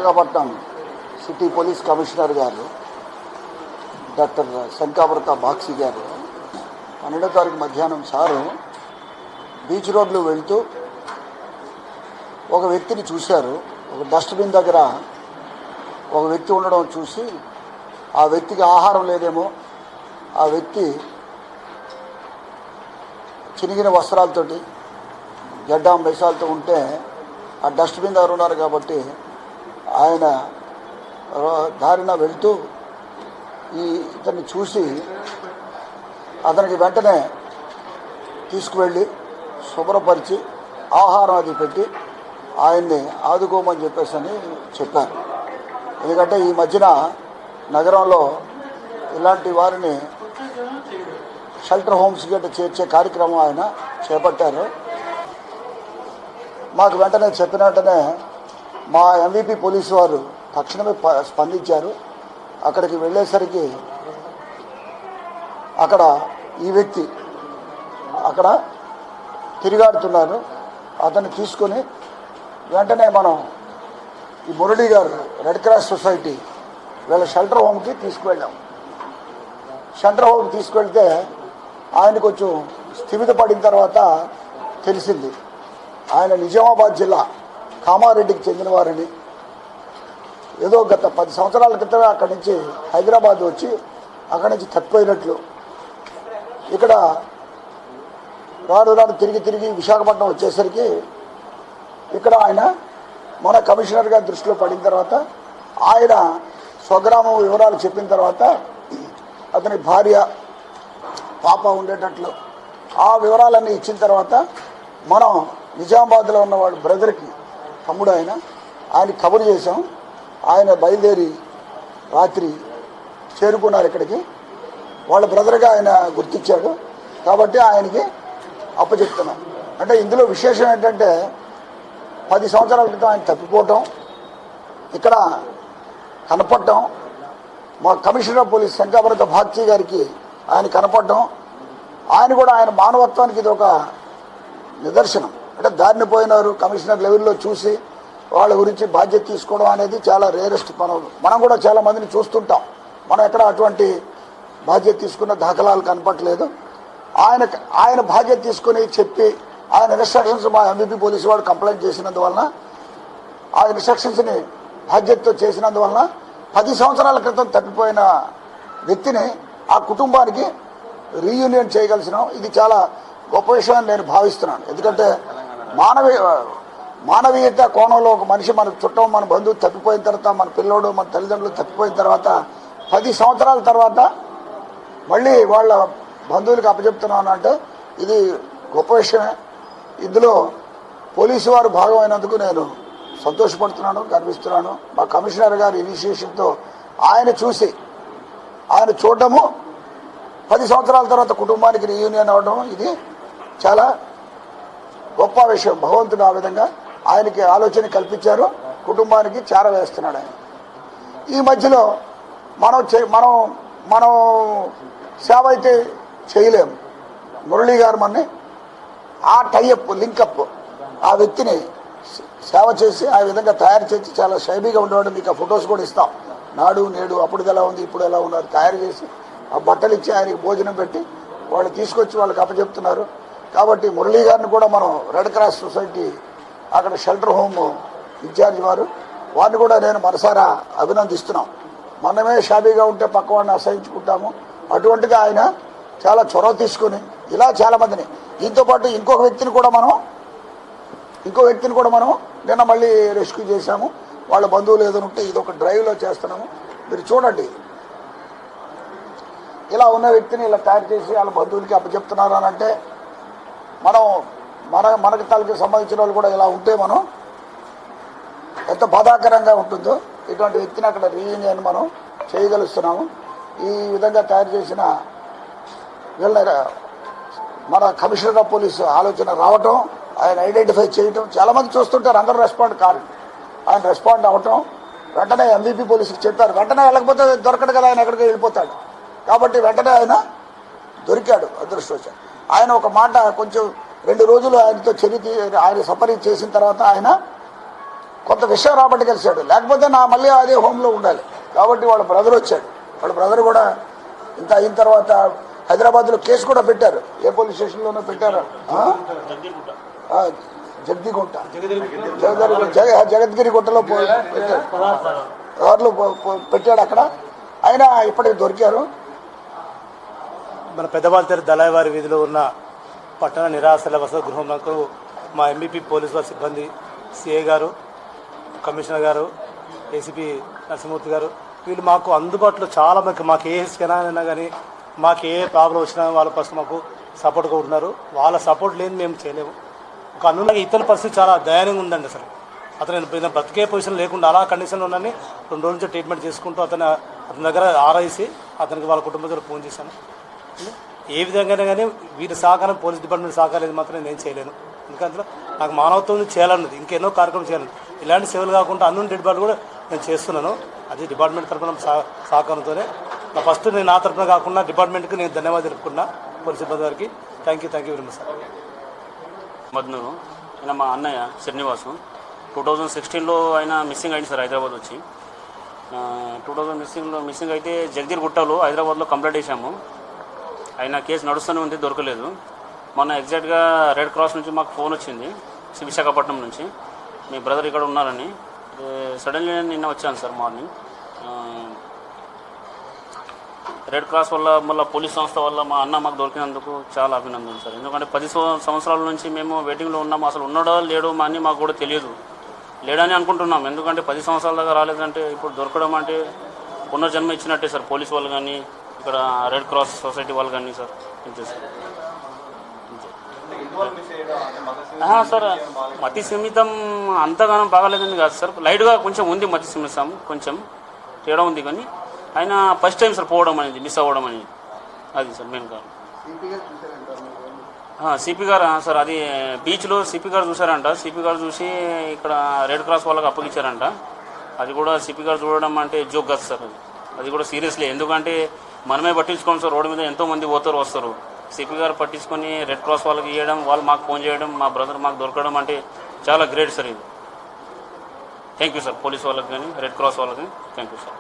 Visakhapatnam city police commissioner గారు doctor శంకాప్రత బాక్సి గారు 12వ తారీఖు మధ్యాహ్నం సారు బీచ్ రోడ్లో వెళ్తూ ఒక వ్యక్తిని చూశారు. ఒక డస్ట్బిన్ దగ్గర ఒక వ్యక్తి ఉండడం చూసి ఆ వ్యక్తికి ఆహారం లేదేమో, ఆ వ్యక్తి చినిగిన వస్త్రాలతోటి గడ్డం బెసాలతో ఉంటే ఆ డస్ట్బిన్ దగ్గర ఉన్నారు కాబట్టి ఆయన దారిన వెళ్తూ ఇతన్ని చూసి అతనికి వెంటనే తీసుకువెళ్ళి శుభ్రపరిచి ఆహారం అది పెట్టి ఆయన్ని ఆదుకోమని చెప్పేసి చెప్పారు. ఎందుకంటే ఈ మధ్యన నగరంలో ఇలాంటి వారిని షెల్టర్ హోమ్స్ గట్ట చేర్చే కార్యక్రమం ఆయన చేపట్టారు. మాకు వెంటనే చెప్పిన వెంటనే మా ఎంవీపీ పోలీసు వారు తక్షణమే స్పందించారు. అక్కడికి వెళ్ళేసరికి అక్కడ ఈ వ్యక్తి అక్కడ తిరిగాడుతున్నారు. అతన్ని తీసుకొని వెంటనే మనం ఈ మురళి గారు రెడ్ క్రాస్ సొసైటీ వీళ్ళ షెల్టర్ హోమ్కి తీసుకువెళ్ళాం. షెల్టర్ హోమ్కి తీసుకువెళ్తే ఆయన కొంచెం స్థిమిత పడిన తర్వాత తెలిసింది ఆయన నిజామాబాద్ జిల్లా కామారెడ్డికి చెందినవారని. ఏదో గత 10 సంవత్సరాల క్రితమే అక్కడి నుంచి హైదరాబాద్ వచ్చి అక్కడి నుంచి తప్పిపోయినట్లు, ఇక్కడ రాను తిరిగి విశాఖపట్నం వచ్చేసరికి ఇక్కడ ఆయన మన కమిషనర్ గారి దృష్టిలో పడిన తర్వాత ఆయన స్వగ్రామం వివరాలు చెప్పిన తర్వాత అతని భార్య పాప ఉండేటట్లు ఆ వివరాలన్నీ ఇచ్చిన తర్వాత మనం నిజామాబాద్లో ఉన్న వాళ్ళ బ్రదర్కి తమ్ముడు ఆయన కబురు చేసాం. ఆయన బయలుదేరి రాత్రి చేరుకున్నారు ఇక్కడికి. వాళ్ళ బ్రదర్గా ఆయన గుర్తించాడు కాబట్టి ఆయనకి అప్పచెప్తున్నాం. అంటే ఇందులో విశేషం ఏంటంటే 10 సంవత్సరాల క్రితం ఆయన తప్పిపోవటం, ఇక్కడ కనపడటం, మా కమిషనర్ పోలీస్ శంకాప్రత బాక్సి గారికి ఆయన కనపడటం, ఆయన కూడా ఆయన మానవత్వానికి ఇది ఒక నిదర్శనం. అంటే దారిని పోయినారు కమిషనర్ లెవెల్లో చూసి వాళ్ళ గురించి బాధ్యత తీసుకోవడం అనేది చాలా రేరెస్ట్ పనులు. మనం కూడా చాలా మందిని చూస్తుంటాం, మనం ఎక్కడ అటువంటి బాధ్యత తీసుకున్న దాఖలాలు కనపట్లేదు. ఆయన బాధ్యత తీసుకుని చెప్పి ఆయన ఇన్స్ట్రక్షన్స్ మా ఎంవీపీ పోలీసు వాడు కంప్లైంట్ చేసినందువలన ఆ ఇన్స్ట్రక్షన్స్ని బాధ్యతతో చేసినందువలన 10 సంవత్సరాల క్రితం తప్పిపోయిన వ్యక్తిని ఆ కుటుంబానికి రీయూనియన్ చేయగలిసినాం. ఇది చాలా గొప్ప విషయం నేను భావిస్తున్నాను. ఎందుకంటే మానవీయత కోణంలో ఒక మనిషి మనకు చుట్టం, మన బంధువు తప్పిపోయిన తర్వాత, మన పిల్లోడు మన తల్లిదండ్రులు తప్పిపోయిన తర్వాత 10 సంవత్సరాల తర్వాత మళ్ళీ వాళ్ళ బంధువులకు అప్పచెప్తున్నాను అంటే ఇది గొప్ప విషయమే. ఇందులో పోలీసు వారు భాగమైనందుకు నేను సంతోషపడుతున్నాను, గర్విస్తున్నాను. మా కమిషనర్ గారి ఇనిషియేషన్తో ఆయన చూడడము 10 సంవత్సరాల తర్వాత కుటుంబానికి రీయూనియన్ అవ్వడం ఇది చాలా గొప్ప విషయం. భగవంతుడు ఆ విధంగా ఆయనకి ఆలోచన కల్పించారు, కుటుంబానికి చేరవేస్తున్నాడు ఆయన. ఈ మధ్యలో మనం సేవ అయితే చేయలేము. మురళి గారు మనని ఆ టైఅప్ లింకప్ ఆ వ్యక్తిని సేవ చేసి ఆ విధంగా తయారు చేసి చాలా షైబీగా ఉండేవాడు. మీకు ఆ ఫొటోస్ కూడా ఇస్తాం. నాడు నేడు అప్పుడు ఎలా ఉంది ఇప్పుడు ఎలా ఉన్నారు తయారు చేసి ఆ బట్టలు ఇచ్చి ఆయనకి భోజనం పెట్టి వాళ్ళు తీసుకొచ్చి వాళ్ళకి అప్పచెప్తున్నారు. కాబట్టి మురళీ గారిని కూడా మనం రెడ్ క్రాస్ సొసైటీ అక్కడ షెల్టర్ హోమ్ ఇన్ఛార్జ్ వారిని కూడా నేను మనసారా అభినందిస్తున్నాం. మనమే షాబీగా ఉంటే పక్క వాడిని అసహించుకుంటాము. అటువంటిగా ఆయన చాలా చొరవ తీసుకొని ఇలా చాలామందిని దీంతోపాటు ఇంకో వ్యక్తిని కూడా మనం నిన్న మళ్ళీ రెస్క్యూ చేశాము. వాళ్ళ బంధువులు ఏదైనా ఉంటే ఇది ఒక డ్రైవ్లో చేస్తున్నాము. మీరు చూడండి, ఇలా ఉన్న వ్యక్తిని ఇలా తయారు చేసి వాళ్ళ బంధువులకి అప్పచెప్తున్నారు అని అంటే మనకి తలకి సంబంధించిన వాళ్ళు కూడా ఇలా ఉంటే మనం ఎంత బాధాకరంగా ఉంటుందో. ఇటువంటి వ్యక్తిని అక్కడ రీయూనియన్ మనం చేయగలుగుతున్నాము. ఈ విధంగా తయారు చేసిన వీళ్ళ మన కమిషనర్ ఆఫ్ పోలీసు ఆలోచన రావటం, ఆయన ఐడెంటిఫై చేయటం, చాలామంది చూస్తుంటారు, అందరూ రెస్పాండ్ కారు. ఆయన రెస్పాండ్ అవ్వటం, వెంటనే ఎంవీపీ పోలీసుకి చెప్పారు. వెంటనే వెళ్ళకపోతే దొరకడు కదా, ఆయన ఎక్కడికి వెళ్ళిపోతాడు. కాబట్టి వెంటనే ఆయన దొరికాడు. అదృష్టవశాత్తు ఆయన ఒక మాట కొంచెం 2 రోజులు ఆయనతో ఆయన సపరీ చేసిన తర్వాత ఆయన కొంత విషయం రాబట్టి కలిశాడు, లేకపోతే నా మళ్ళీ అదే హోమ్లో ఉండాలి. కాబట్టి వాళ్ళ బ్రదర్ వచ్చాడు. వాళ్ళ బ్రదర్ కూడా ఇంత అయిన తర్వాత హైదరాబాద్లో కేసు కూడా పెట్టారు. ఏ పోలీస్ స్టేషన్లోనూ పెట్టారు, జగద్గిరిగుంట, జగద్గిరిగుంటలో పెట్టాడు, కార్లు పెట్టాడు అక్కడ. అయినా ఇప్పటికి దొరికారు. మన పెద్దవాళ్ళ దళాయివారి వీధిలో ఉన్న పట్టణ నిరాశ్రయ వసతి గృహంకు మా ఎంబీపీ పోలీసు వారి సిబ్బంది, సిఐ గారు, కమిషనర్ గారు, ఏసీపీ నరసింహమూర్తి గారు, వీళ్ళు మాకు అందుబాటులో చాలా మాకు ఏ స్కెనైనా కానీ మాకు ఏ ప్రాబ్లం వచ్చినా వాళ్ళ ఫస్ట్ మాకు సపోర్ట్గా ఉంటున్నారు. వాళ్ళ సపోర్ట్ లేని మేము చేయలేము. ఒక అన్నులకి ఇతర పరిస్థితి చాలా దయనీయంగా ఉందండి. అతను బ్రతికే పొజిషన్ లేకుండా అలా కండిషన్లో ఉన్నాయని 2 రోజుల నుంచి ట్రీట్మెంట్ చేసుకుంటూ అతని దగ్గర ఆరాయిసి అతనికి వాళ్ళ కుటుంబంతో ఫోన్ చేశాను. ఏ విధంగా కానీ వీరి సహకారం, పోలీస్ డిపార్ట్మెంట్ సహకారం మాత్రం నేను చేయలేను. ఎందుకంటే నాకు మానవత్వం చేయాలన్నది, ఇంకెన్నో కార్యక్రమం చేయాలి. ఇలాంటి సేవలు కాకుండా అన్ని డిపార్ట్మెంట్ కూడా నేను చేస్తున్నాను. అది డిపార్ట్మెంట్ తరఫున సహకారంతోనే ఫస్ట్ నేను నా తరఫున కాకుండా డిపార్ట్మెంట్కి నేను ధన్యవాదాలు తెలుపుకున్నా పోలీస్ సిబ్బంది వారికి. Thank you very much sir. Madnoor ఆయన మా అన్నయ్య శ్రీనివాసు 2016లో ఆయన మిస్సింగ్ అయింది సార్. హైదరాబాద్ వచ్చి 2016లో మిస్సింగ్ అయితే జగదీర్గుట్టలో హైదరాబాద్లో కంప్లైంట్ చేశాము. ఆయన కేసు నడుస్తూనే ఉంది, దొరకలేదు. మొన్న ఎగ్జాక్ట్గా రెడ్ క్రాస్ నుంచి మాకు ఫోన్ వచ్చింది, విశాఖపట్నం నుంచి, మీ బ్రదర్ ఇక్కడ ఉన్నారని. సడన్లీ నేను నిన్న వచ్చాను సార్ మార్నింగ్. రెడ్ క్రాస్ వల్ల, మళ్ళీ పోలీస్ సంస్థ వల్ల మా అన్న మాకు దొరికినందుకు చాలా అభినందన సార్. ఎందుకంటే 10 సంవత్సరాల నుంచి మేము వెయిటింగ్లో ఉన్నాము. అసలు ఉన్నాడో లేడో మా అన్ని మాకు కూడా తెలియదు, లేడని అనుకుంటున్నాం. ఎందుకంటే 10 సంవత్సరాల దాకా రాలేదంటే ఇప్పుడు దొరకడం అంటే పునర్జన్మ ఇచ్చినట్టే సార్. పోలీస్ వాళ్ళు కానీ, ఇక్కడ రెడ్ క్రాస్ సొసైటీ వాళ్ళు కానీ సార్. అంతే సార్. సార్ మతి సిమితం అంతగానో బాగాలేదని కాదు సార్, లైట్గా కొంచెం ఉంది మతి సిమితం, కొంచెం తేడా ఉంది. కానీ ఆయన ఫస్ట్ టైం సార్ పోవడం అనేది, మిస్ అవ్వడం అనేది, అది సార్ మెయిన్ కారణం. సిపి గారు సార్, అది బీచ్లో సిపి గారు చూసారంట. సిపి గారు చూసి ఇక్కడ రెడ్ క్రాస్ వాళ్ళకి అప్పగించారంట. అది కూడా సిపి గారు చూడడం అంటే జోక్ కాదు సార్, అది కూడా సీరియస్లీ. ఎందుకంటే మనమే పట్టించుకోండి సార్, రోడ్డు మీద ఎంతోమంది పోతారు వస్తారు. సిపి గారు పట్టించుకొని రెడ్ క్రాస్ వాళ్ళకి ఇవ్వడం, వాళ్ళు మాకు ఫోన్ చేయడం, మా బ్రదర్ మాకు దొరకడం అంటే చాలా గ్రేట్ సార్ ఇది. థ్యాంక్ యూ సార్, పోలీస్ వాళ్ళకి కానీ రెడ్ క్రాస్ వాళ్ళకి థ్యాంక్ యూ సార్.